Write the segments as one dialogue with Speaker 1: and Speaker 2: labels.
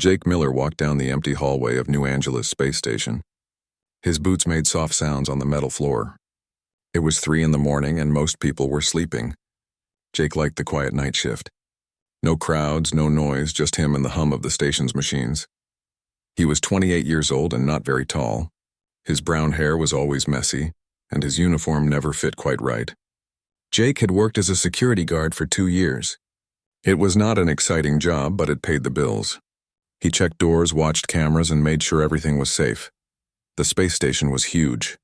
Speaker 1: Jake Miller walked down the empty hallway of New Angeles Space Station. His boots made soft sounds on the metal floor. It was 3 in the morning and most people were sleeping. Jake liked the quiet night shift. No crowds, no noise, just him and the hum of the station's machines. He was 28 years old and not very tall. His brown hair was always messy, and his uniform never fit quite right. Jake had worked as a security guard for 2 years. It was not an exciting job, but it paid the bills. He checked doors, watched cameras, and made sure everything was safe. The space station was huge.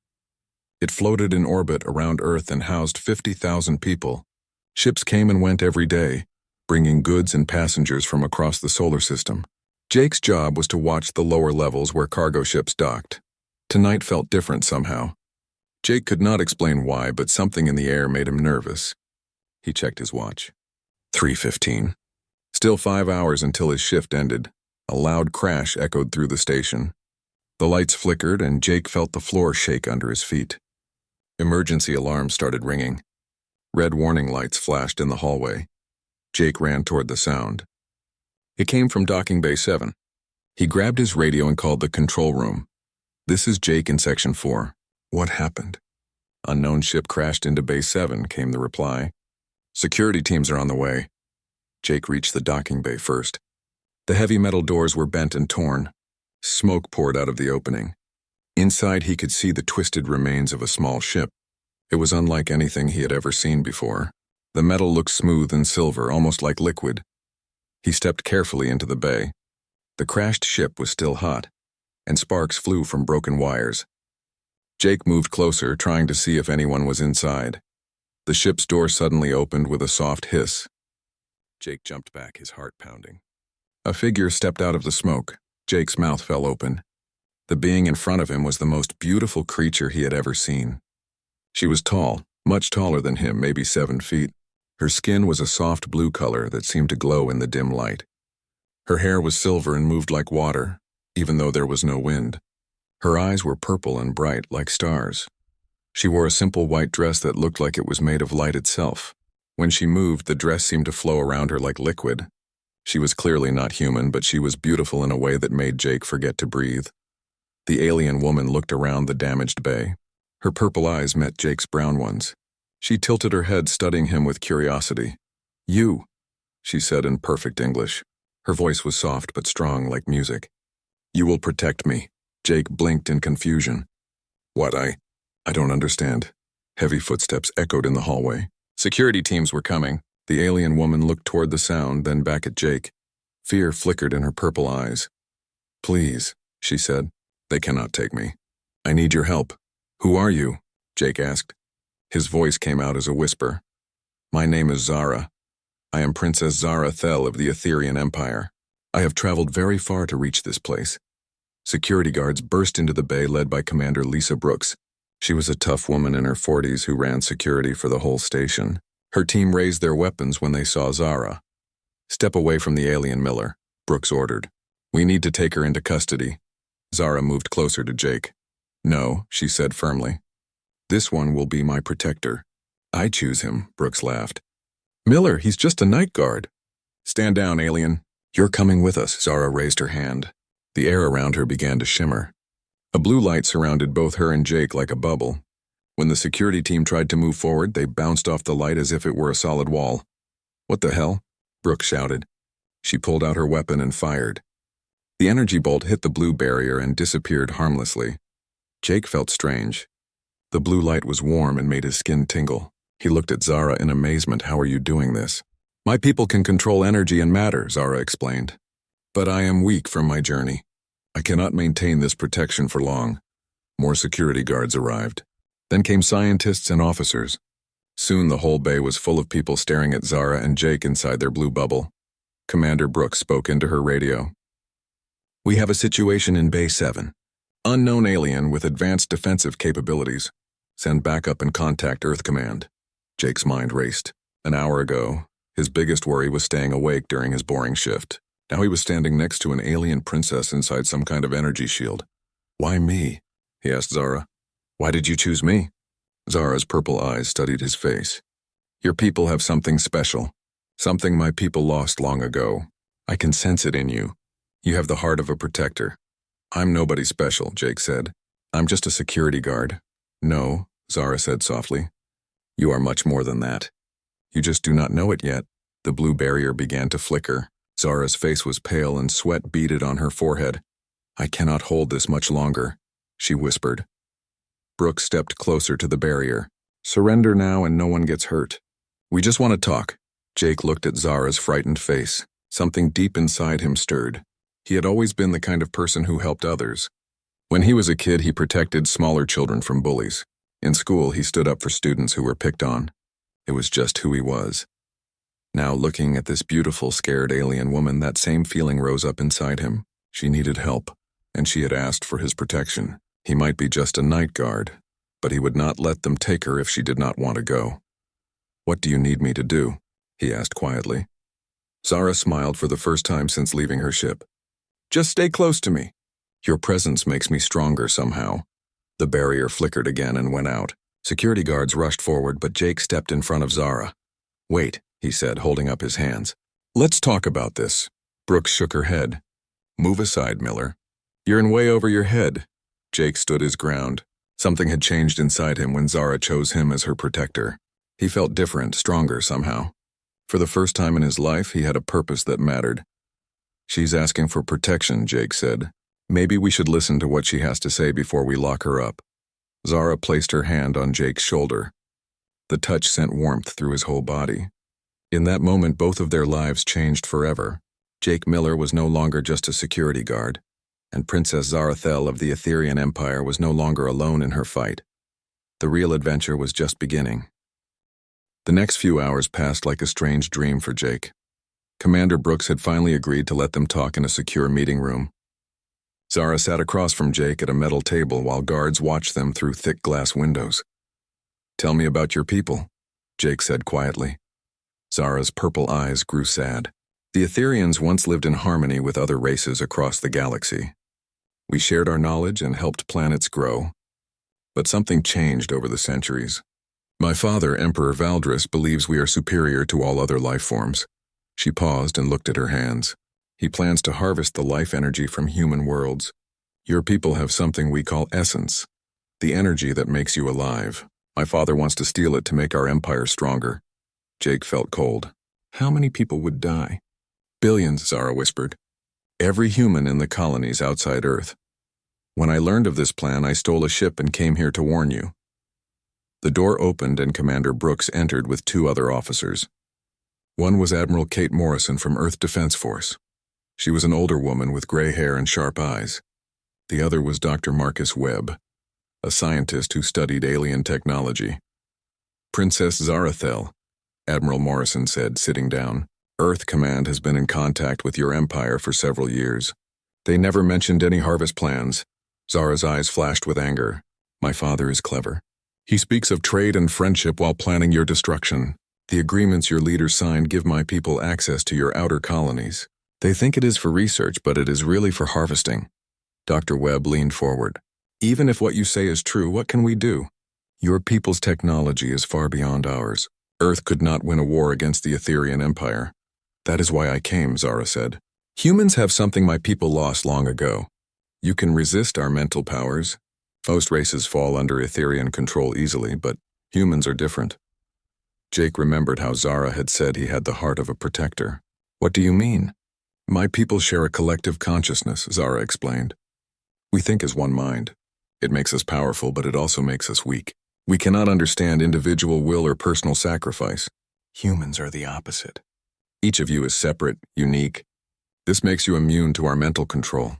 Speaker 1: It floated in orbit around Earth and housed 50,000 people. Ships came and went every day, bringing goods and passengers from across the solar system. Jake's job was to watch the lower levels where cargo ships docked. Tonight felt different somehow. Jake could not explain why, but something in the air made him nervous. He checked his watch. 3:15. Still 5 hours until his shift ended. A loud crash echoed through the station. The lights flickered and Jake felt the floor shake under his feet. Emergency alarms started ringing. Red warning lights flashed in the hallway. Jake ran toward the sound. It came from Docking Bay 7. He grabbed his radio and called the control room. "This is Jake in Section 4. What happened?" "Unknown ship crashed into Bay 7, came the reply. "Security teams are on the way." Jake reached the docking bay first. The heavy metal doors were bent and torn. Smoke poured out of the opening. Inside he could see the twisted remains of a small ship. It was unlike anything he had ever seen before. The metal looked smooth and silver, almost like liquid. He stepped carefully into the bay. The crashed ship was still hot, and sparks flew from broken wires. Jake moved closer, trying to see if anyone was inside. The ship's door suddenly opened with a soft hiss. Jake jumped back, his heart pounding. A figure stepped out of the smoke. Jake's mouth fell open. The being in front of him was the most beautiful creature he had ever seen. She was tall, much taller than him, maybe 7 feet. Her skin was a soft blue color that seemed to glow in the dim light. Her hair was silver and moved like water, even though there was no wind. Her eyes were purple and bright, like stars. She wore a simple white dress that looked like it was made of light itself. When she moved, the dress seemed to flow around her like liquid. She was clearly not human, but she was beautiful in a way that made Jake forget to breathe. The alien woman looked around the damaged bay. Her purple eyes met Jake's brown ones. She tilted her head, studying him with curiosity. "You," she said in perfect English. Her voice was soft but strong, like music. "You will protect me." Jake blinked in confusion. "What, I don't understand." Heavy footsteps echoed in the hallway. Security teams were coming. The alien woman looked toward the sound, then back at Jake. Fear flickered in her purple eyes. "Please," she said. "They cannot take me. I need your help." "Who are you?" Jake asked. His voice came out as a whisper. "My name is Zara. I am Princess Zara Thel of the Etherian Empire. I have traveled very far to reach this place." Security guards burst into the bay led by Commander Lisa Brooks. She was a tough woman in her 40s who ran security for the whole station. Her team raised their weapons when they saw Zara. "Step away from the alien, Miller," Brooks ordered. "We need to take her into custody." Zara moved closer to Jake. "No," she said firmly. "This one will be my protector." "I choose him," Brooks laughed. "Miller, he's just a night guard." "Stand down, alien. You're coming with us." Zara raised her hand. The air around her began to shimmer. A blue light surrounded both her and Jake like a bubble. When the security team tried to move forward, they bounced off the light as if it were a solid wall. "What the hell?" Brooke shouted. She pulled out her weapon and fired. The energy bolt hit the blue barrier and disappeared harmlessly. Jake felt strange. The blue light was warm and made his skin tingle. He looked at Zara in amazement. "How are you doing this?" "My people can control energy and matter," Zara explained. "But I am weak from my journey. I cannot maintain this protection for long." More security guards arrived. Then came scientists and officers. Soon the whole bay was full of people staring at Zara and Jake inside their blue bubble. Commander Brooks spoke into her radio. "We have a situation in Bay 7. Unknown alien with advanced defensive capabilities. Send backup and contact Earth Command." Jake's mind raced. An hour ago, his biggest worry was staying awake during his boring shift. Now he was standing next to an alien princess inside some kind of energy shield. "Why me?" he asked Zara. "Why did you choose me?" Zara's purple eyes studied his face. "Your people have something special. Something my people lost long ago. I can sense it in you. You have the heart of a protector. I'm nobody special, Jake said. I'm just a security guard. No, Zara said softly. You are much more than that. You just do not know it yet. The blue barrier began to flicker. Zara's face was pale and sweat beaded on her forehead. I cannot hold this much longer, she whispered. Brooks stepped closer to the barrier. Surrender now and no one gets hurt. We just want to talk. Jake looked at Zara's frightened face. Something deep inside him stirred. He had always been the kind of person who helped others. When he was a kid, he protected smaller children from bullies. In school, he stood up for students who were picked on. It was just who he was. Now, looking at this beautiful, scared alien woman, that same feeling rose up inside him. She needed help, and she had asked for his protection. He might be just a night guard, but he would not let them take her if she did not want to go. What do you need me to do? He asked quietly. Zara smiled for the first time since leaving her ship. Just stay close to me. Your presence makes me stronger somehow. The barrier flickered again and went out. Security guards rushed forward, but Jake stepped in front of Zara. Wait, he said, holding up his hands. Let's talk about this. Brooks shook her head. Move aside, Miller. You're in way over your head. Jake stood his ground. Something had changed inside him when Zara chose him as her protector. He felt different, stronger somehow. For the first time in his life, he had a purpose that mattered. She's asking for protection, Jake said. Maybe we should listen to what she has to say before we lock her up. Zara placed her hand on Jake's shoulder. The touch sent warmth through his whole body. In that moment, both of their lives changed forever. Jake Miller was no longer just a security guard, and Princess Zarathel of the Etherian Empire was no longer alone in her fight. The real adventure was just beginning. The next few hours passed like a strange dream for Jake. Commander Brooks had finally agreed to let them talk in a secure meeting room. Zara sat across from Jake at a metal table while guards watched them through thick glass windows. Tell me about your people, Jake said quietly. Zara's purple eyes grew sad. The Etherians once lived in harmony with other races across the galaxy. We shared our knowledge and helped planets grow. But something changed over the centuries. My father, Emperor Valdris, believes we are superior to all other life forms. She paused and looked at her hands. He plans to harvest the life energy from human worlds. Your people have something we call essence, the energy that makes you alive. My father wants to steal it to make our empire stronger. Jake felt cold. How many people would die? Billions, Zara whispered. Every human in the colonies outside Earth. When I learned of this plan, I stole a ship and came here to warn you. The door opened and Commander Brooks entered with two other officers. One was Admiral Kate Morrison from Earth Defense Force. She was an older woman with gray hair and sharp eyes. The other was Dr. Marcus Webb, a scientist who studied alien technology. Princess Zarathel, Admiral Morrison said, sitting down. Earth Command has been in contact with your empire for several years. They never mentioned any harvest plans. Zara's eyes flashed with anger. My father is clever. He speaks of trade and friendship while planning your destruction. The agreements your leaders signed give my people access to your outer colonies. They think it is for research, but it is really for harvesting. Dr. Webb leaned forward. Even if what you say is true, what can we do? Your people's technology is far beyond ours. Earth could not win a war against the Etherian Empire. That is why I came, Zara said. Humans have something my people lost long ago. You can resist our mental powers. Most races fall under Etherian control easily, but humans are different. Jake remembered how Zara had said he had the heart of a protector. What do you mean? My people share a collective consciousness, Zara explained. We think as one mind. It makes us powerful, but it also makes us weak. We cannot understand individual will or personal sacrifice. Humans are the opposite. Each of you is separate, unique. This makes you immune to our mental control.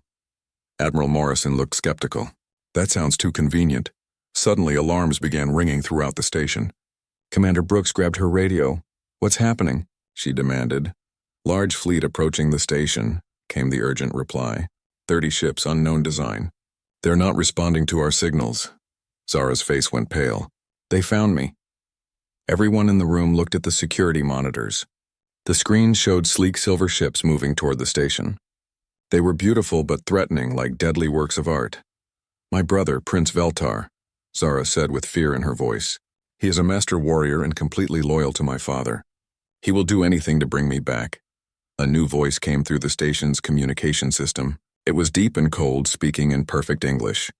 Speaker 1: Admiral Morrison looked skeptical. That sounds too convenient. Suddenly, alarms began ringing throughout the station. Commander Brooks grabbed her radio. What's happening? She demanded. Large fleet approaching the station, came the urgent reply. 30 ships, unknown design. They're not responding to our signals. Zara's face went pale. They found me. Everyone in the room looked at the security monitors. The screens showed sleek silver ships moving toward the station. They were beautiful but threatening, like deadly works of art. My brother, Prince Veltar, Zara said with fear in her voice. He is a master warrior and completely loyal to my father. He will do anything to bring me back. A new voice came through the station's communication system. It was deep and cold, speaking in perfect English.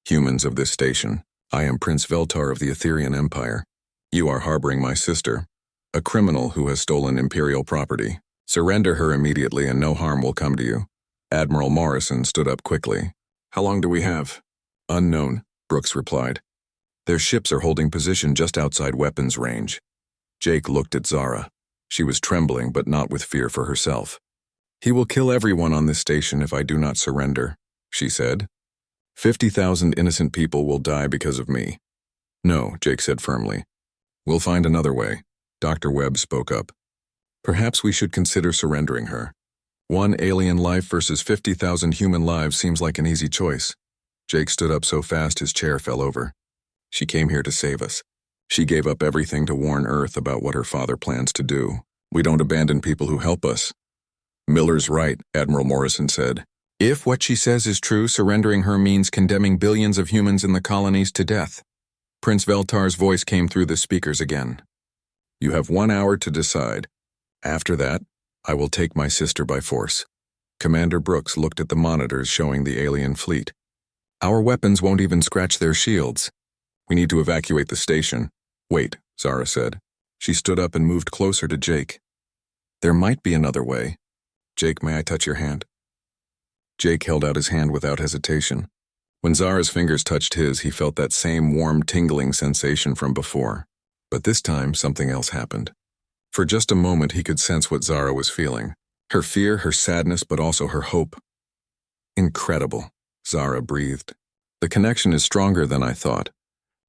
Speaker 1: Humans of this station, I am Prince Veltar of the Etherian Empire. You are harboring my sister, a criminal who has stolen Imperial property. Surrender her immediately and no harm will come to you. Admiral Morrison stood up quickly. How long do we have? Unknown, Brooks replied. Their ships are holding position just outside weapons range. Jake looked at Zara. She was trembling, but not with fear for herself. He will kill everyone on this station if I do not surrender, she said. 50,000 innocent people will die because of me. No, Jake said firmly. We'll find another way. Dr. Webb spoke up. Perhaps we should consider surrendering her. One alien life versus 50,000 human lives seems like an easy choice. Jake stood up so fast his chair fell over. She came here to save us. She gave up everything to warn Earth about what her father plans to do. We don't abandon people who help us. Miller's right, Admiral Morrison said. If what she says is true, surrendering her means condemning billions of humans in the colonies to death. Prince Veltar's voice came through the speakers again. You have 1 hour to decide. After that, I will take my sister by force. Commander Brooks looked at the monitors showing the alien fleet. Our weapons won't even scratch their shields. We need to evacuate the station. Wait, Zara said. She stood up and moved closer to Jake. There might be another way. Jake, may I touch your hand? Jake held out his hand without hesitation. When Zara's fingers touched his, he felt that same warm, tingling sensation from before. But this time, something else happened. For just a moment, he could sense what Zara was feeling. Her fear, her sadness, but also her hope. Incredible, Zara breathed. The connection is stronger than I thought.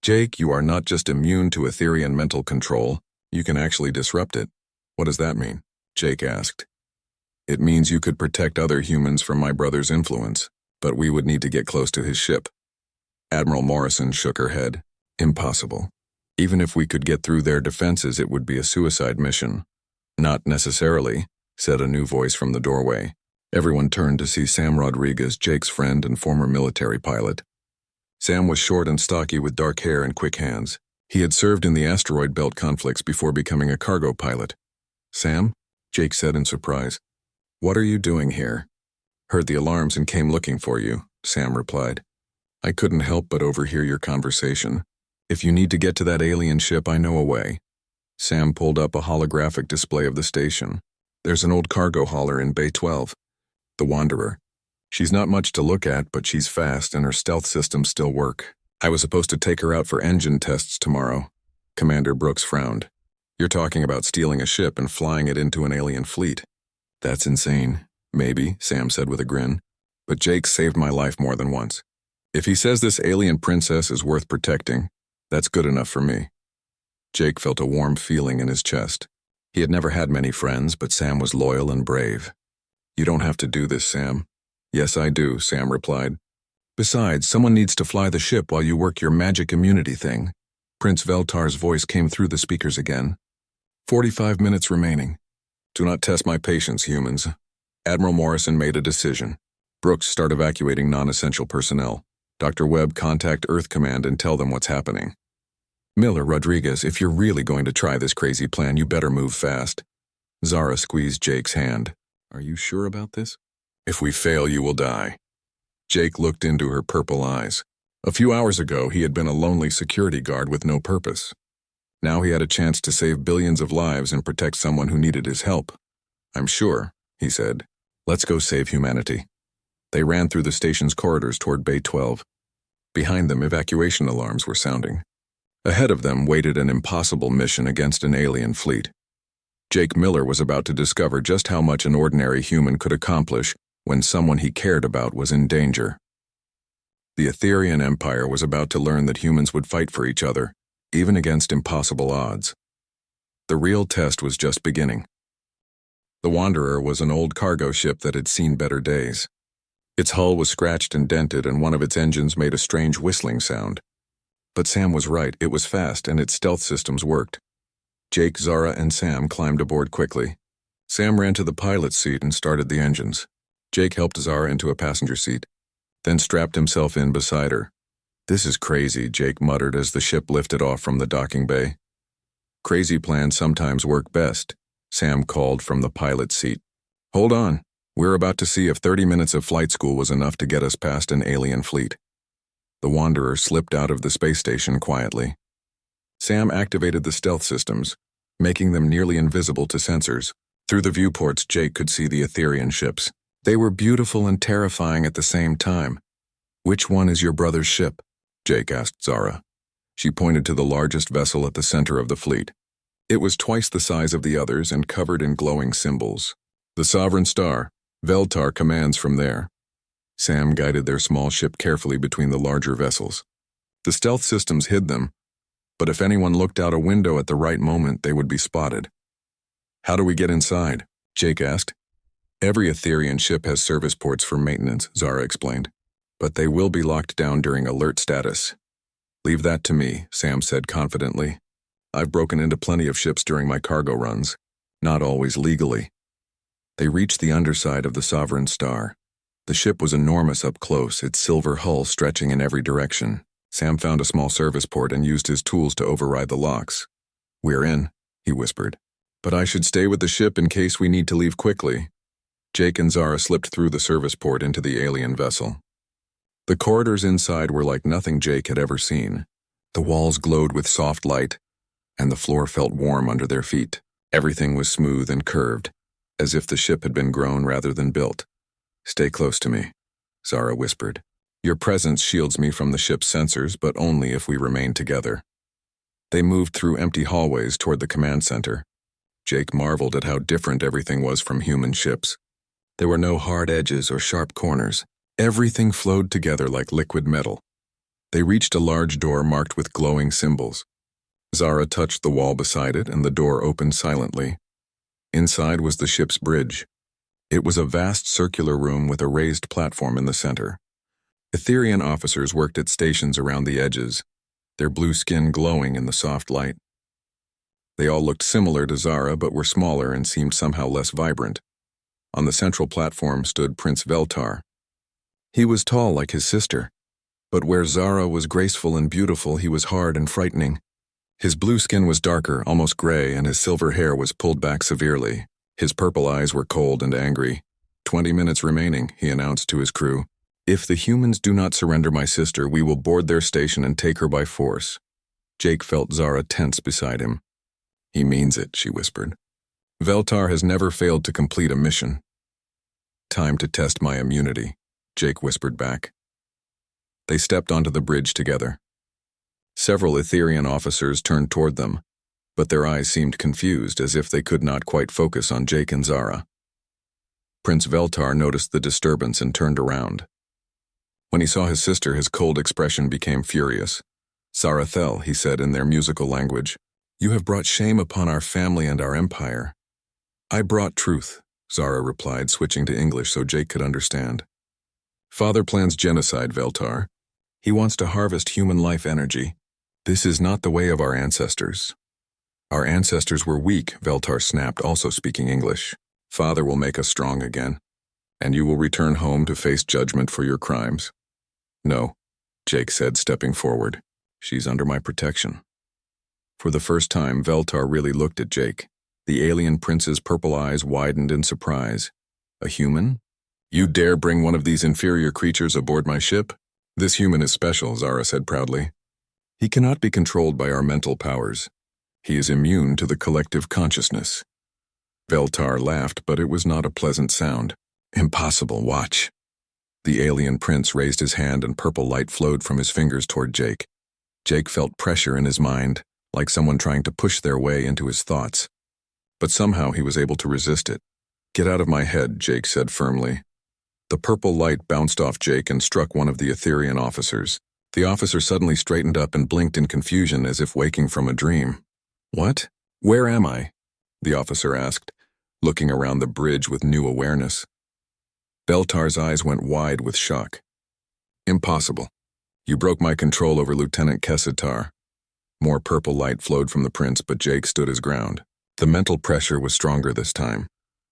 Speaker 1: Jake, you are not just immune to Etherian mental control, you can actually disrupt it. What does that mean? Jake asked. It means you could protect other humans from my brother's influence, but we would need to get close to his ship. Admiral Morrison shook her head. Impossible. Even if we could get through their defenses, it would be a suicide mission. Not necessarily, said a new voice from the doorway. Everyone turned to see Sam Rodriguez, Jake's friend and former military pilot. Sam was short and stocky with dark hair and quick hands. He had served in the asteroid belt conflicts before becoming a cargo pilot. Sam? Jake said in surprise. What are you doing here? Heard the alarms and came looking for you, Sam replied. I couldn't help but overhear your conversation. If you need to get to that alien ship, I know a way. Sam pulled up a holographic display of the station. There's an old cargo hauler in Bay 12. The Wanderer. She's not much to look at, but she's fast and her stealth systems still work. I was supposed to take her out for engine tests tomorrow. Commander Brooks frowned. You're talking about stealing a ship and flying it into an alien fleet. That's insane. Maybe, Sam said with a grin. But Jake saved my life more than once. If he says this alien princess is worth protecting, that's good enough for me. Jake felt a warm feeling in his chest. He had never had many friends, but Sam was loyal and brave. You don't have to do this, Sam. Yes, I do, Sam replied. Besides, someone needs to fly the ship while you work your magic immunity thing. Prince Veltar's voice came through the speakers again. 45 minutes remaining. Do not test my patience, humans. Admiral Morrison made a decision. Brooks, start evacuating non-essential personnel. Dr. Webb, contact Earth Command and tell them what's happening. Miller, Rodriguez, if you're really going to try this crazy plan, you better move fast. Zara squeezed Jake's hand. Are you sure about this? If we fail, you will die. Jake looked into her purple eyes. A few hours ago, he had been a lonely security guard with no purpose. Now he had a chance to save billions of lives and protect someone who needed his help. I'm sure, he said. Let's go save humanity. They ran through the station's corridors toward Bay 12. Behind them, evacuation alarms were sounding. Ahead of them waited an impossible mission against an alien fleet. Jake Miller was about to discover just how much an ordinary human could accomplish when someone he cared about was in danger. The Etherian Empire was about to learn that humans would fight for each other, even against impossible odds. The real test was just beginning. The Wanderer was an old cargo ship that had seen better days. Its hull was scratched and dented, and one of its engines made a strange whistling sound. But Sam was right, it was fast, and its stealth systems worked. Jake, Zara, and Sam climbed aboard quickly. Sam ran to the pilot's seat and started the engines. Jake helped Zara into a passenger seat, then strapped himself in beside her. This is crazy, Jake muttered as the ship lifted off from the docking bay. Crazy plans sometimes work best, Sam called from the pilot's seat. Hold on. We're about to see if 30 minutes of flight school was enough to get us past an alien fleet. The Wanderer slipped out of the space station quietly. Sam activated the stealth systems, making them nearly invisible to sensors. Through the viewports, Jake could see the Etherian ships. They were beautiful and terrifying at the same time. "Which one is your brother's ship?" Jake asked Zara. She pointed to the largest vessel at the center of the fleet. It was twice the size of the others and covered in glowing symbols. "The Sovereign Star. Veltar commands from there." Sam guided their small ship carefully between the larger vessels. The stealth systems hid them, but if anyone looked out a window at the right moment, they would be spotted. "How do we get inside?" Jake asked. "Every Etherian ship has service ports for maintenance," Zara explained, "but they will be locked down during alert status." "Leave that to me," Sam said confidently. "I've broken into plenty of ships during my cargo runs, not always legally." They reached the underside of the Sovereign Star. The ship was enormous up close, its silver hull stretching in every direction. Sam found a small service port and used his tools to override the locks. "We're in," he whispered. "But I should stay with the ship in case we need to leave quickly." Jake and Zara slipped through the service port into the alien vessel. The corridors inside were like nothing Jake had ever seen. The walls glowed with soft light, and the floor felt warm under their feet. Everything was smooth and curved, as if the ship had been grown rather than built. "Stay close to me," Zara whispered. "Your presence shields me from the ship's sensors, but only if we remain together." They moved through empty hallways toward the command center. Jake marveled at how different everything was from human ships. There were no hard edges or sharp corners. Everything flowed together like liquid metal. They reached a large door marked with glowing symbols. Zara touched the wall beside it, and the door opened silently. Inside was the ship's bridge. It was a vast circular room with a raised platform in the center. Etherian officers worked at stations around the edges, their blue skin glowing in the soft light. They all looked similar to Zara, but were smaller and seemed somehow less vibrant. On the central platform stood Prince Veltar. He was tall like his sister, but where Zara was graceful and beautiful, he was hard and frightening. His blue skin was darker, almost gray, and his silver hair was pulled back severely. His purple eyes were cold and angry. 20 minutes remaining," he announced to his crew. "If the humans do not surrender my sister, we will board their station and take her by force." Jake felt Zara tense beside him. "He means it," she whispered. "Veltar has never failed to complete a mission." "Time to test my immunity," Jake whispered back. They stepped onto the bridge together. Several Etherian officers turned toward them, but their eyes seemed confused, as if they could not quite focus on Jake and Zara. Prince Veltar noticed the disturbance and turned around. When he saw his sister, his cold expression became furious. "Sarathel," he said in their musical language, "you have brought shame upon our family and our empire." "I brought truth," Zara replied, switching to English so Jake could understand. "Father plans genocide, Veltar. He wants to harvest human life energy. This is not the way of our ancestors." "Our ancestors were weak," Veltar snapped, also speaking English. "Father will make us strong again, and you will return home to face judgment for your crimes." "No," Jake said, stepping forward. "She's under my protection." For the first time, Veltar really looked at Jake. The alien prince's purple eyes widened in surprise. "A human? You dare bring one of these inferior creatures aboard my ship?" "This human is special," Zara said proudly. "He cannot be controlled by our mental powers. He is immune to the collective consciousness." Veltar laughed, but it was not a pleasant sound. "Impossible, watch." The alien prince raised his hand and purple light flowed from his fingers toward Jake. Jake felt pressure in his mind, like someone trying to push their way into his thoughts. But somehow he was able to resist it. "Get out of my head," Jake said firmly. The purple light bounced off Jake and struck one of the Etherian officers. The officer suddenly straightened up and blinked in confusion as if waking from a dream. "What? Where am I?" the officer asked, looking around the bridge with new awareness. Veltar's eyes went wide with shock. "Impossible. You broke my control over Lieutenant Kessitar." More purple light flowed from the prince, but Jake stood his ground. The mental pressure was stronger this time,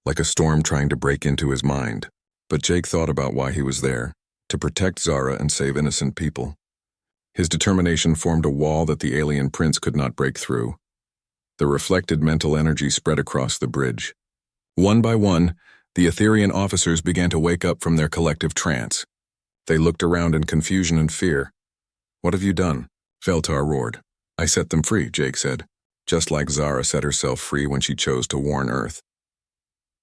Speaker 1: like a storm trying to break into his mind. But Jake thought about why he was there, to protect Zara and save innocent people. His determination formed a wall that the alien prince could not break through. The reflected mental energy spread across the bridge. One by one, The Etherian officers began to wake up from their collective trance. They looked around in confusion and fear. "What have you done?" Veltar roared. "I set them free," Jake said, just like Zara set herself free when she chose to warn Earth.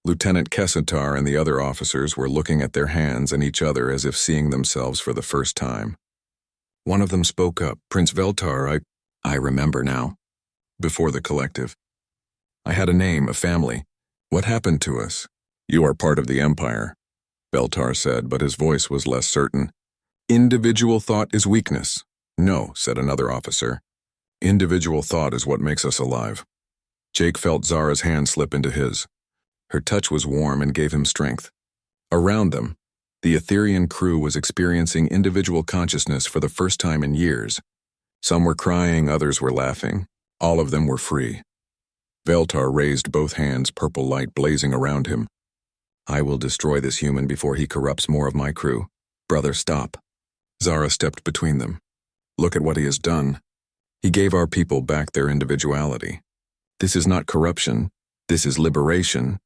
Speaker 1: Lieutenant Kessatar and the other officers were looking at their hands and each other as if seeing themselves for the first time. One of them spoke up. "Prince Veltar, I remember now. Before the collective. I had a name, a family. What happened to us?" "You are part of the Empire," Veltar said, but his voice was less certain. "Individual thought is weakness." "No," said another officer. "Individual thought is what makes us alive." Jake felt Zara's hand slip into his. Her touch was warm and gave him strength. Around them, the Etherian crew was experiencing individual consciousness for the first time in years. Some were crying, others were laughing. All of them were free. Veltar raised both hands, purple light blazing around him. "I will destroy this human before he corrupts more of my crew. Brother, stop." Zara stepped between them. "Look at what he has done. He gave our people back their individuality. This is not corruption. This is liberation.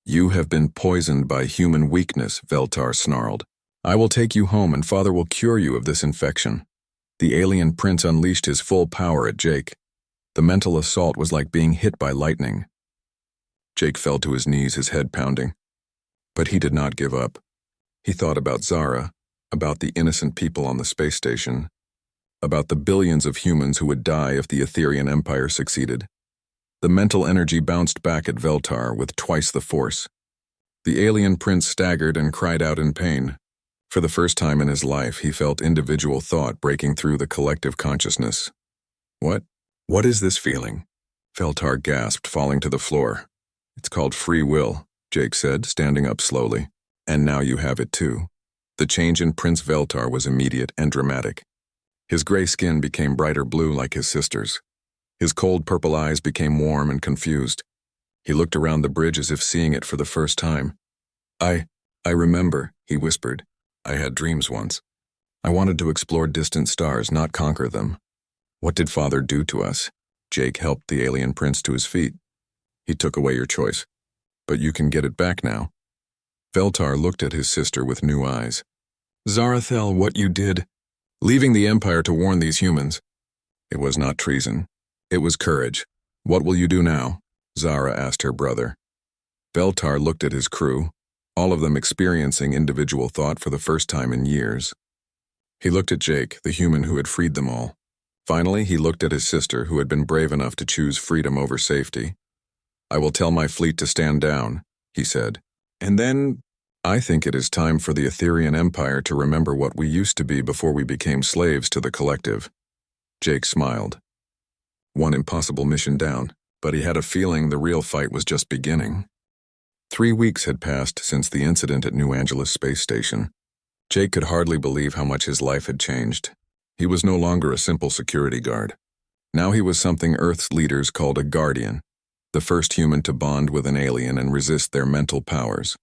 Speaker 1: You have been poisoned by human weakness," Veltar snarled. "I will take you home and Father will cure you of this infection." The alien prince unleashed his full power at Jake. The mental assault was like being hit by lightning. Jake fell to his knees, his head pounding. But he did not give up. He thought about Zara, about the innocent people on the space station, about the billions of humans who would die if the Etherian Empire succeeded. The mental energy bounced back at Veltar with twice the force. The alien prince staggered and cried out in pain. For the first time in his life, he felt individual thought breaking through the collective consciousness. What is this feeling?" Veltar gasped, falling to the floor. "It's called free will," Jake said, standing up slowly. "And now you have it too." The change in Prince Veltar was immediate and dramatic. His gray skin became brighter blue like his sister's. His cold purple eyes became warm and confused. He looked around the bridge as if seeing it for the first time. I remember," he whispered. "I had dreams once. I wanted to explore distant stars, not conquer them. What did Father do to us?" Jake helped the alien prince to his feet. "He took away your choice. But you can get it back now." Veltar looked at his sister with new eyes. "Zarathel, what you did, leaving the Empire to warn these humans. It was not treason. It was courage. What will you do now?" Zara asked her brother. Veltar looked at his crew, all of them experiencing individual thought for the first time in years. He looked at Jake, the human who had freed them all. Finally, he looked at his sister, who had been brave enough to choose freedom over safety. "I will tell my fleet to stand down," he said. "And then, I think it is time for the Etherian Empire to remember what we used to be before we became slaves to the collective." Jake smiled. One impossible mission down, but he had a feeling the real fight was just beginning. 3 weeks had passed since the incident at New Angeles Space Station. Jake could hardly believe how much his life had changed. He was no longer a simple security guard. Now he was something Earth's leaders called a guardian, the first human to bond with an alien and resist their mental powers.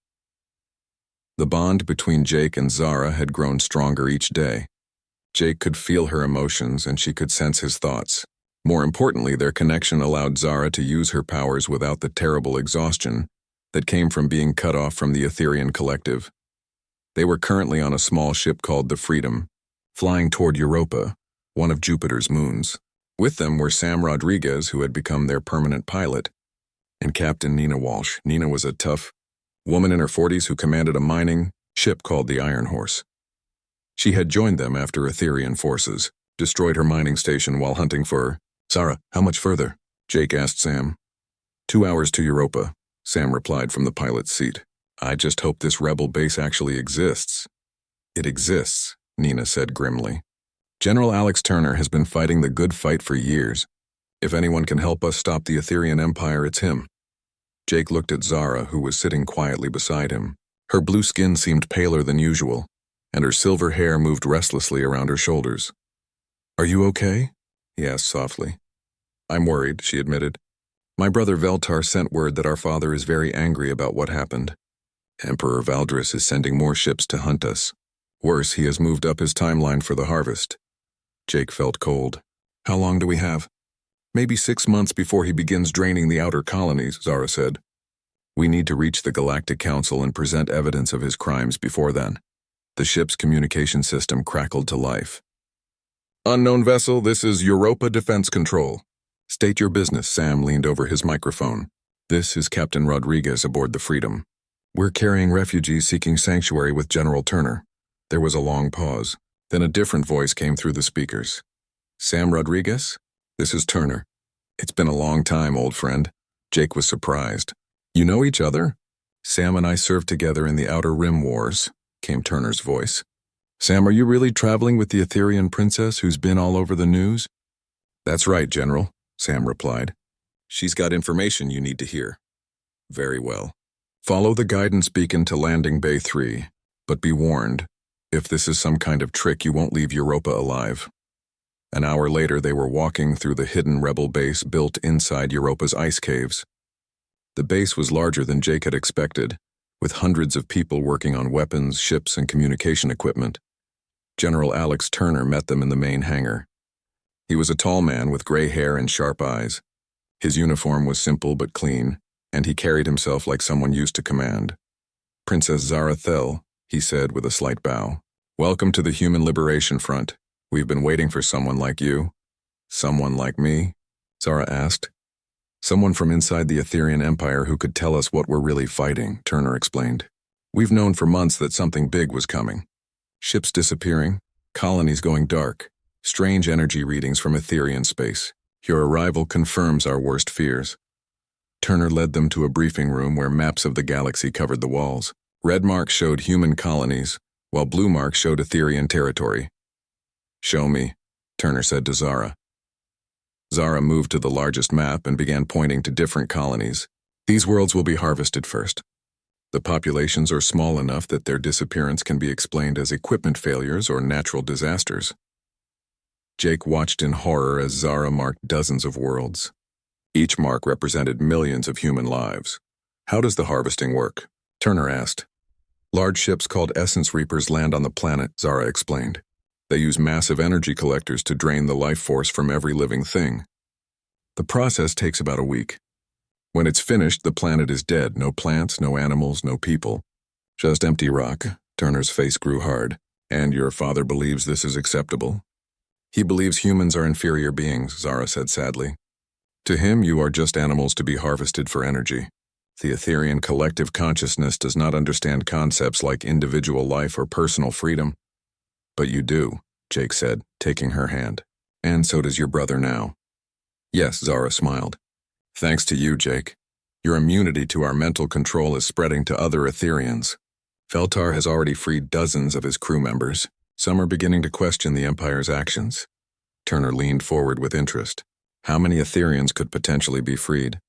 Speaker 1: The bond between Jake and Zara had grown stronger each day. Jake could feel her emotions and she could sense his thoughts. More importantly, their connection allowed Zara to use her powers without the terrible exhaustion that came from being cut off from the Etherian collective. They were currently on a small ship called the Freedom, flying toward Europa, one of Jupiter's moons. With them were Sam Rodriguez, who had become their permanent pilot, and Captain Nina Walsh. Nina was a tough woman in her 40s who commanded a mining ship called the Iron Horse. She had joined them after Etherian forces destroyed her mining station while hunting for... "Zara, how much further?" Jake asked Sam. 2 hours to Europa, Sam replied from the pilot's seat. "I just hope this rebel base actually exists." "It exists," Nina said grimly. "General Alex Turner has been fighting the good fight for years. If anyone can help us stop the Etherian Empire, it's him." Jake looked at Zara, who was sitting quietly beside him. Her blue skin seemed paler than usual, and her silver hair moved restlessly around her shoulders. "Are you okay?" he asked softly. "I'm worried," she admitted. "My brother Veltar sent word that our father is very angry about what happened. Emperor Valdris is sending more ships to hunt us. Worse, he has moved up his timeline for the harvest." Jake felt cold. "How long do we have?" "Maybe 6 months before he begins draining the outer colonies," Zara said. We need to reach the Galactic Council and present evidence of his crimes before then. The ship's communication system crackled to life. Unknown vessel, this is Europa Defense Control. State your business, Sam leaned over his microphone. This is Captain Rodriguez aboard the Freedom. We're carrying refugees seeking sanctuary with General Turner. There was a long pause. Then a different voice came through the speakers. Sam Rodriguez? This is Turner. It's been a long time, old friend. Jake was surprised. You know each other? Sam and I served together in the Outer Rim Wars, came Turner's voice. Sam, are you really traveling with the Etherean princess who's been all over the news? That's right, General, Sam replied. She's got information you need to hear. Very well. Follow the guidance beacon to Landing Bay 3, but be warned, if this is some kind of trick, you won't leave Europa alive. An hour later, they were walking through the hidden rebel base built inside Europa's ice caves. The base was larger than Jake had expected, with hundreds of people working on weapons, ships, and communication equipment. General Alex Turner met them in the main hangar. He was a tall man with gray hair and sharp eyes. His uniform was simple but clean, and he carried himself like someone used to command. Princess Zara Thel, he said with a slight bow. Welcome to the Human Liberation Front. We've been waiting for someone like you. Someone like me? Zara asked. Someone from inside the Etherean Empire who could tell us what we're really fighting, Turner explained. We've known for months that something big was coming. Ships disappearing, colonies going dark, strange energy readings from Etherean space. Your arrival confirms our worst fears. Turner led them to a briefing room where maps of the galaxy covered the walls. Red marks showed human colonies, while blue marks showed Etherean territory. Show me, Turner said to Zara. Zara moved to the largest map and began pointing to different colonies. These worlds will be harvested first. The populations are small enough that their disappearance can be explained as equipment failures or natural disasters. Jake watched in horror as Zara marked dozens of worlds. Each mark represented millions of human lives. How does the harvesting work? Turner asked. Large ships called Essence Reapers land on the planet, Zara explained. They use massive energy collectors to drain the life force from every living thing. The process takes about a week. When it's finished, the planet is dead. No plants, no animals, no people. Just empty rock. Turner's face grew hard. And your father believes this is acceptable? He believes humans are inferior beings, Zara said sadly. To him, you are just animals to be harvested for energy. The Etherean collective consciousness does not understand concepts like individual life or personal freedom. But you do, Jake said, taking her hand. And so does your brother now. Yes, Zara smiled. Thanks to you, Jake. Your immunity to our mental control is spreading to other Ethereans. Feltar has already freed dozens of his crew members. Some are beginning to question the Empire's actions. Turner leaned forward with interest. How many Ethereans could potentially be freed?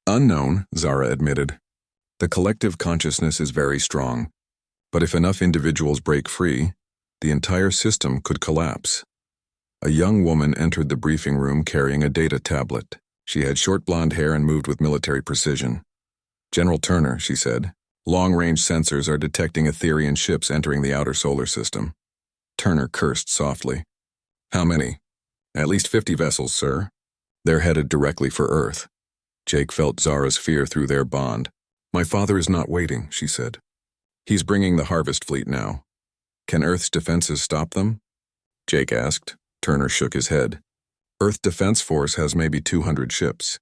Speaker 1: Unknown, Zara admitted. The collective consciousness is very strong. But if enough individuals break free, the entire system could collapse. A young woman entered the briefing room carrying a data tablet. She had short blonde hair and moved with military precision. General Turner, she said, long-range sensors are detecting Etherean ships entering the outer solar system. Turner cursed softly. How many? At least 50 vessels, sir. They're headed directly for Earth. Jake felt Zara's fear through their bond. My father is not waiting, she said. He's bringing the harvest fleet now. Can Earth's defenses stop them? Jake asked. Turner shook his head. Earth Defense Force has maybe 200 ships.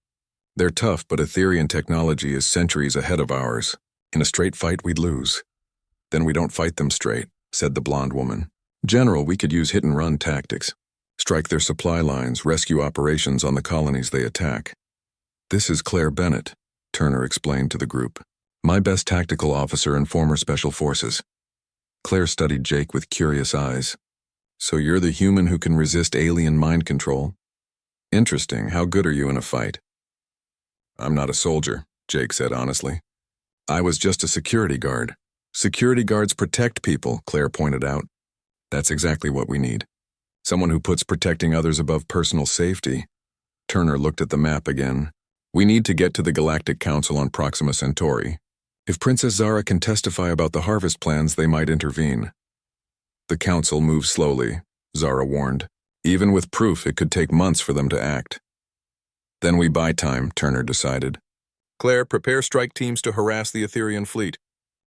Speaker 1: They're tough, but Etherean technology is centuries ahead of ours. In a straight fight, we'd lose. Then we don't fight them straight, said the blonde woman. General, we could use hit-and-run tactics. Strike their supply lines, rescue operations on the colonies they attack. This is Claire Bennett, Turner explained to the group. My best tactical officer and former Special Forces. Claire studied Jake with curious eyes. So you're the human who can resist alien mind control? Interesting. How good are you in a fight? I'm not a soldier, Jake said honestly. I was just a security guard. Security guards protect people, Claire pointed out. That's exactly what we need. Someone who puts protecting others above personal safety. Turner looked at the map again. We need to get to the Galactic Council on Proxima Centauri. If Princess Zara can testify about the harvest plans, they might intervene. The council moves slowly, Zara warned. Even with proof, it could take months for them to act. Then we buy time, Turner decided. Claire, prepare strike teams to harass the Etherian fleet.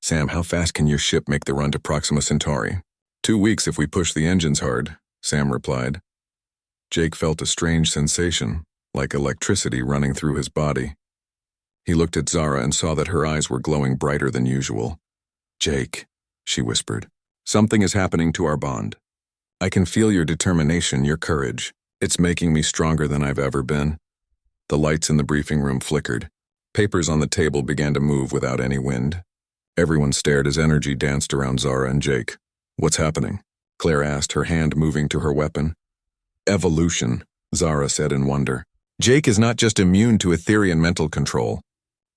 Speaker 1: Sam, how fast can your ship make the run to Proxima Centauri? 2 weeks if we push the engines hard, Sam replied. Jake felt a strange sensation, like electricity running through his body. He looked at Zara and saw that her eyes were glowing brighter than usual. Jake, she whispered, something is happening to our bond. I can feel your determination, your courage. It's making me stronger than I've ever been. The lights in the briefing room flickered. Papers on the table began to move without any wind. Everyone stared as energy danced around Zara and Jake. What's happening? Claire asked, her hand moving to her weapon. Evolution, Zara said in wonder. Jake is not just immune to Etherian mental control.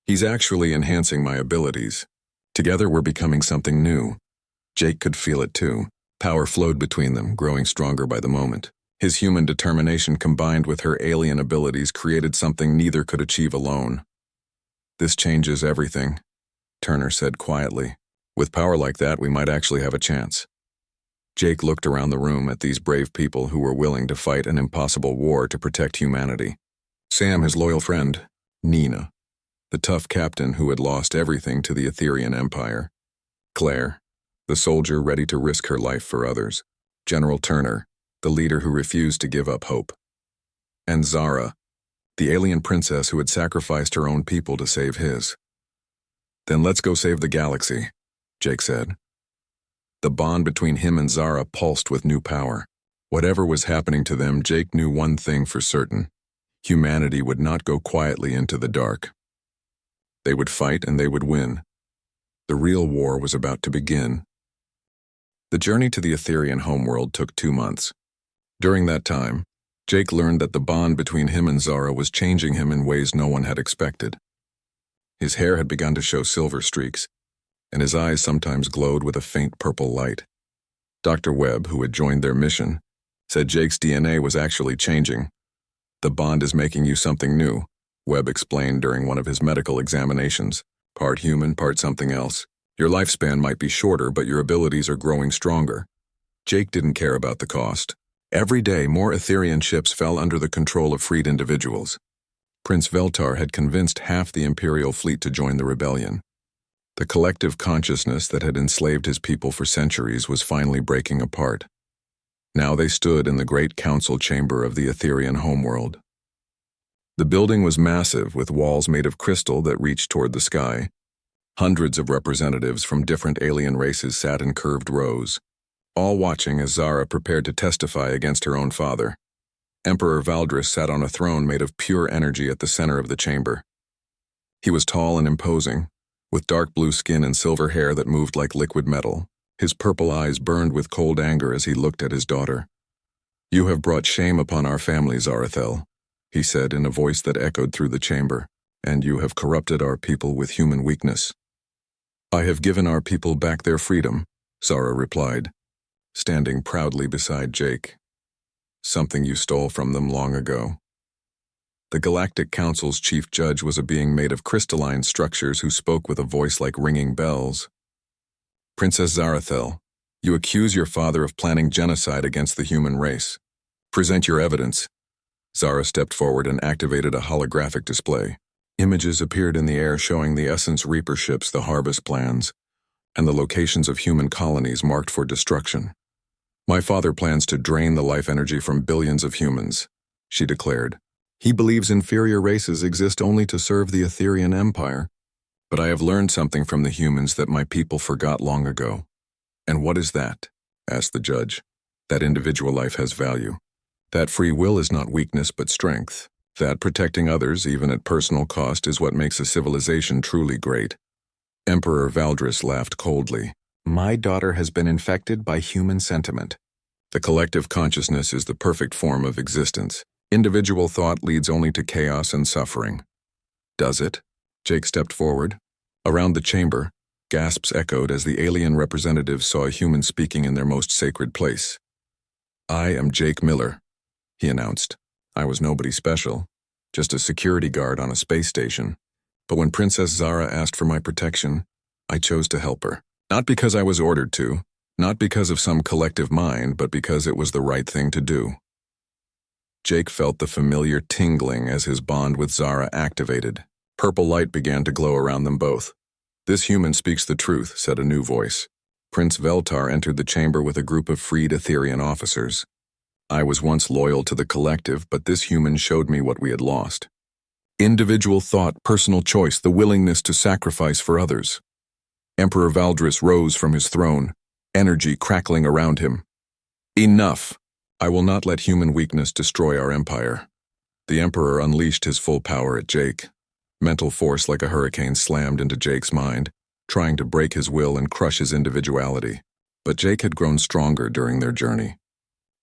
Speaker 1: He's actually enhancing my abilities. Together we're becoming something new. Jake could feel it too. Power flowed between them, growing stronger by the moment. His human determination combined with her alien abilities created something neither could achieve alone. This changes everything, Turner said quietly. With power like that, we might actually have a chance. Jake looked around the room at these brave people who were willing to fight an impossible war to protect humanity. Sam, his loyal friend, Nina, the tough captain who had lost everything to the Etherian Empire, Claire, the soldier ready to risk her life for others, General Turner, the leader who refused to give up hope, and Zara, the alien princess who had sacrificed her own people to save his. Then let's go save the galaxy, Jake said. The bond between him and Zara pulsed with new power. Whatever was happening to them, Jake knew one thing for certain. Humanity would not go quietly into the dark. They would fight and they would win. The real war was about to begin. The journey to the Etherian homeworld took 2 months. During that time, Jake learned that the bond between him and Zara was changing him in ways no one had expected. His hair had begun to show silver streaks, and his eyes sometimes glowed with a faint purple light. Dr. Webb, who had joined their mission, said Jake's DNA was actually changing. The bond is making you something new, Webb explained during one of his medical examinations. Part human, part something else. Your lifespan might be shorter, but your abilities are growing stronger. Jake didn't care about the cost. Every day, more Etherian ships fell under the control of freed individuals. Prince Veltar had convinced half the Imperial fleet to join the rebellion. The collective consciousness that had enslaved his people for centuries was finally breaking apart. Now they stood in the great council chamber of the Etherian homeworld. The building was massive, with walls made of crystal that reached toward the sky. Hundreds of representatives from different alien races sat in curved rows, all watching as Zara prepared to testify against her own father. Emperor Valdris sat on a throne made of pure energy at the center of the chamber. He was tall and imposing, with dark blue skin and silver hair that moved like liquid metal. His purple eyes burned with cold anger as he looked at his daughter. "You have brought shame upon our family, Zarathel," he said in a voice that echoed through the chamber, "and you have corrupted our people with human weakness." "I have given our people back their freedom," Zara replied, standing proudly beside Jake. "Something you stole from them long ago." The Galactic Council's chief judge was a being made of crystalline structures who spoke with a voice like ringing bells. "Princess Zarathel, you accuse your father of planning genocide against the human race. Present your evidence." Zara stepped forward and activated a holographic display. Images appeared in the air showing the Essence Reaper ships, the harvest plans, and the locations of human colonies marked for destruction. "My father plans to drain the life energy from billions of humans," she declared. "He believes inferior races exist only to serve the Etherian Empire. But I have learned something from the humans that my people forgot long ago." "And what is that?" asked the judge. "That individual life has value. That free will is not weakness but strength. That protecting others, even at personal cost, is what makes a civilization truly great." Emperor Valdris laughed coldly. "My daughter has been infected by human sentiment. The collective consciousness is the perfect form of existence. Individual thought leads only to chaos and suffering." "Does it?" Jake stepped forward. Around the chamber, gasps echoed as the alien representatives saw a human speaking in their most sacred place. "I am Jake Miller," he announced. "I was nobody special, just a security guard on a space station. But when Princess Zara asked for my protection, I chose to help her. Not because I was ordered to, not because of some collective mind, but because it was the right thing to do." Jake felt the familiar tingling as his bond with Zara activated. Purple light began to glow around them both. "This human speaks the truth," said a new voice. Prince Veltar entered the chamber with a group of freed Etherian officers. "I was once loyal to the collective, but this human showed me what we had lost. Individual thought, personal choice, the willingness to sacrifice for others." Emperor Valdris rose from his throne, energy crackling around him. "Enough! I will not let human weakness destroy our empire." The Emperor unleashed his full power at Jake. Mental force like a hurricane slammed into Jake's mind, trying to break his will and crush his individuality. But Jake had grown stronger during their journey.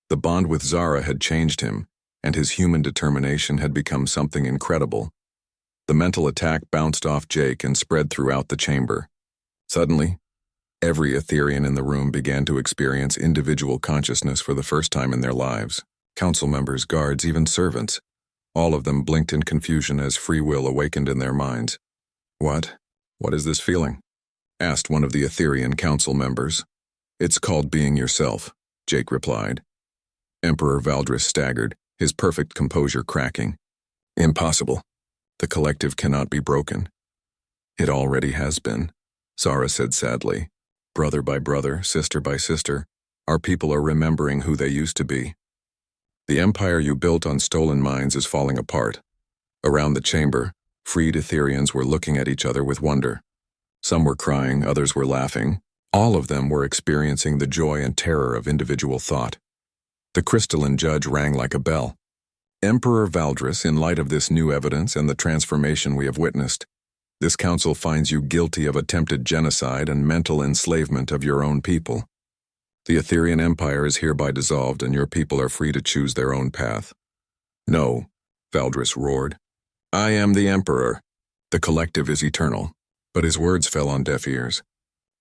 Speaker 1: The bond with Zara had changed him, and his human determination had become something incredible. The mental attack bounced off Jake and spread throughout the chamber. Suddenly, every Etherian in the room began to experience individual consciousness for the first time in their lives. Council members, guards, even servants. All of them blinked in confusion as free will awakened in their minds. "What? What is this feeling?" asked one of the Etherian council members. "It's called being yourself," Jake replied. Emperor Valdris staggered, his perfect composure cracking. "Impossible. The collective cannot be broken." "It already has been," Zara said sadly. "Brother by brother, sister by sister, our people are remembering who they used to be. The empire you built on stolen minds is falling apart." Around the chamber, freed Etherians were looking at each other with wonder. Some were crying, others were laughing. All of them were experiencing the joy and terror of individual thought. The crystalline judge rang like a bell. "Emperor Valdris, in light of this new evidence and the transformation we have witnessed, this council finds you guilty of attempted genocide and mental enslavement of your own people. The Etherian Empire is hereby dissolved and your people are free to choose their own path." "No," Valdris roared. "I am the Emperor. The collective is eternal." But his words fell on deaf ears.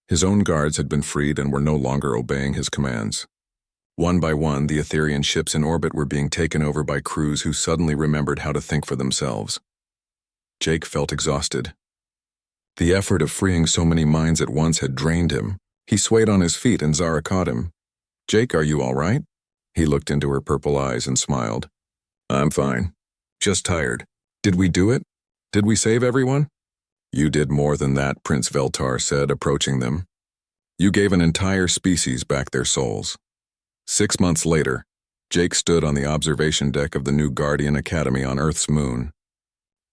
Speaker 1: His own guards had been freed and were no longer obeying his commands. One by one, the Etherian ships in orbit were being taken over by crews who suddenly remembered how to think for themselves. Jake felt exhausted. The effort of freeing so many minds at once had drained him. He swayed on his feet and Zara caught him. "Jake, are you all right?" He looked into her purple eyes and smiled. "I'm fine. Just tired. Did we do it? Did we save everyone?" "You did more than that," Prince Veltar said, approaching them. "You gave an entire species back their souls." 6 months later, Jake stood on the observation deck of the new Guardian Academy on Earth's moon.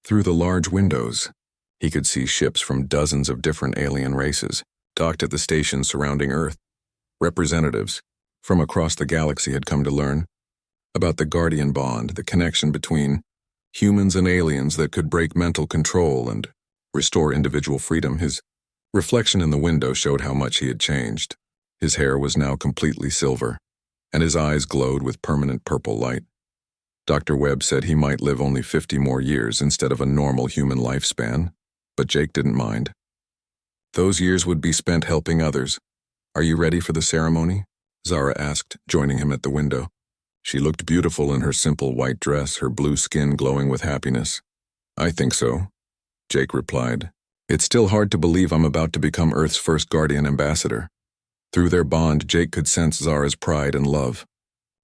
Speaker 1: Through the large windows, he could see ships from dozens of different alien races, docked at the stations surrounding Earth. Representatives from across the galaxy had come to learn about the Guardian bond, the connection between humans and aliens that could break mental control and restore individual freedom. His reflection in the window showed how much he had changed. His hair was now completely silver, and his eyes glowed with permanent purple light. Dr. Webb said he might live only 50 more years instead of a normal human lifespan, but Jake didn't mind. Those years would be spent helping others. "Are you ready for the ceremony?" Zara asked, joining him at the window. She looked beautiful in her simple white dress, her blue skin glowing with happiness. "I think so," Jake replied. "It's still hard to believe I'm about to become Earth's first Guardian ambassador." Through their bond, Jake could sense Zara's pride and love.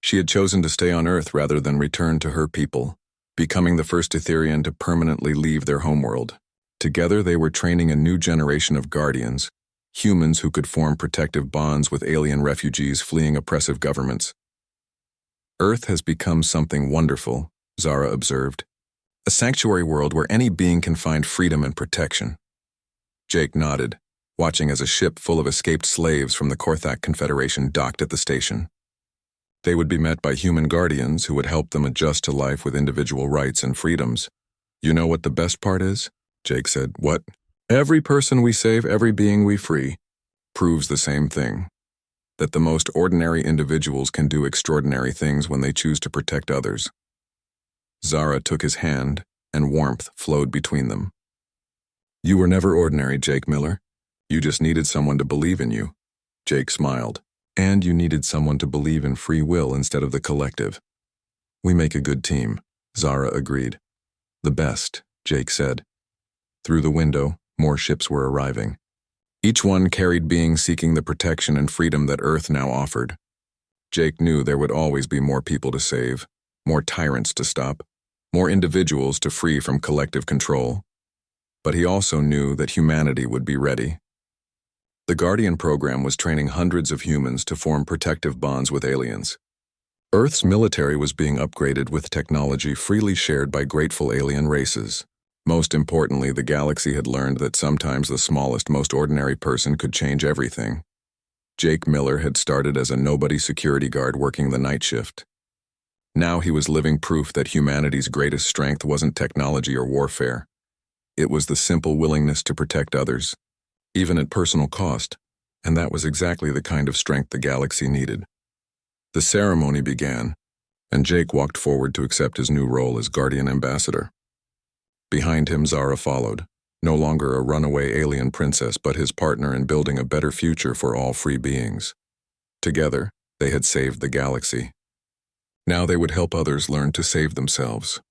Speaker 1: She had chosen to stay on Earth rather than return to her people, becoming the first Etherian to permanently leave their homeworld. Together they were training a new generation of Guardians, humans who could form protective bonds with alien refugees fleeing oppressive governments. "Earth has become something wonderful," Zara observed. "A sanctuary world where any being can find freedom and protection." Jake nodded, watching as a ship full of escaped slaves from the Korthak Confederation docked at the station. They would be met by human guardians who would help them adjust to life with individual rights and freedoms. "You know what the best part is?" Jake said. "What?" "Every person we save, every being we free, proves the same thing. That the most ordinary individuals can do extraordinary things when they choose to protect others." Zara took his hand, and warmth flowed between them. "You were never ordinary, Jake Miller. You just needed someone to believe in you." Jake smiled. "And you needed someone to believe in free will instead of the collective." "We make a good team," Zara agreed. "The best," Jake said. Through the window, more ships were arriving. Each one carried beings seeking the protection and freedom that Earth now offered. Jake knew there would always be more people to save, more tyrants to stop, more individuals to free from collective control. But he also knew that humanity would be ready. The Guardian program was training hundreds of humans to form protective bonds with aliens. Earth's military was being upgraded with technology freely shared by grateful alien races. Most importantly, the galaxy had learned that sometimes the smallest, most ordinary person could change everything. Jake Miller had started as a nobody security guard working the night shift. Now he was living proof that humanity's greatest strength wasn't technology or warfare. It was the simple willingness to protect others, even at personal cost, and that was exactly the kind of strength the galaxy needed. The ceremony began, and Jake walked forward to accept his new role as Guardian Ambassador. Behind him, Zara followed, no longer a runaway alien princess but his partner in building a better future for all free beings. Together, they had saved the galaxy. Now they would help others learn to save themselves.